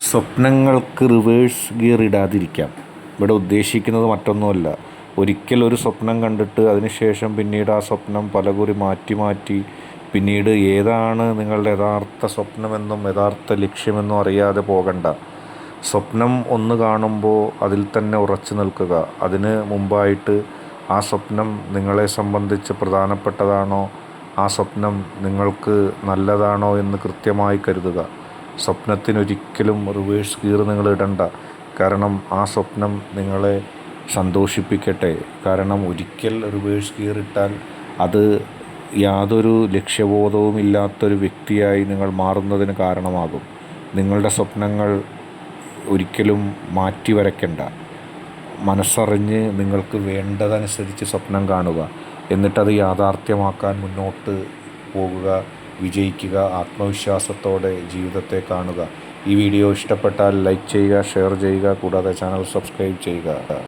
സ്വപ്നങ്ങൾക്ക് reverse gear ഇടാതിരിക്കാം. ഇവിടെ ഉദ്ദേശിക്കുന്നത് മറ്റൊന്നുമല്ല. ഒരിക്കൽ ഒരു സ്വപ്നം കണ്ടിട്ട് അതിനുശേഷം പിന്നീട് ആ സ്വപ്നം പലകുറി മാറ്റി മാറ്റി പിന്നീട് ഏതാണ് നിങ്ങളുടെ യഥാർത്ഥ സ്വപ്നമെന്നും യഥാർത്ഥ ലക്ഷ്യമെന്നും അറിയാതെ പോകണ്ട. സ്വപ്നം ഒന്ന് കാണുമ്പോൾ അതിൽ തന്നെ ഉറച്ചു നിൽക്കുക. അതിന് മുമ്പായിട്ട് ആ സ്വപ്നം നിങ്ങളെ സംബന്ധിച്ച് പ്രധാനപ്പെട്ടതാണോ, ആ സ്വപ്നം നിങ്ങൾക്ക് നല്ലതാണോ എന്ന് കൃത്യമായി കരുതുക. സ്വപ്നത്തിനൊരിക്കലും റിവേഴ്സ് ഗിയർ നിങ്ങൾ ഇടണ്ട. കാരണം ആ സ്വപ്നം നിങ്ങളെ സന്തോഷിപ്പിക്കട്ടെ. കാരണം ഒരിക്കൽ റിവേഴ്സ് ഗിയർ ഇട്ടാൽ അത് യാതൊരു ലക്ഷ്യബോധവും ഇല്ലാത്തൊരു വ്യക്തിയായി നിങ്ങൾ മാറുന്നതിന് കാരണമാകും. നിങ്ങളുടെ സ്വപ്നങ്ങൾ ഒരിക്കലും മാറ്റി വരയ്ക്കണ്ട. മനസ്സറിഞ്ഞ് നിങ്ങൾക്ക് വേണ്ടതനുസരിച്ച് സ്വപ്നം കാണുക. എന്നിട്ടത് യാഥാർത്ഥ്യമാക്കാൻ മുന്നോട്ട് പോകുക, വിജയിക്കുക. ആത്മവിശ്വാസത്തോടെ ജീവിതത്തെ കാണുക. ഈ വീഡിയോ ഇഷ്ടപ്പെട്ടാൽ ലൈക്ക് ചെയ്യുക, ഷെയർ ചെയ്യുക, കൂടാതെ ചാനൽ സബ്സ്ക്രൈബ് ചെയ്യുക.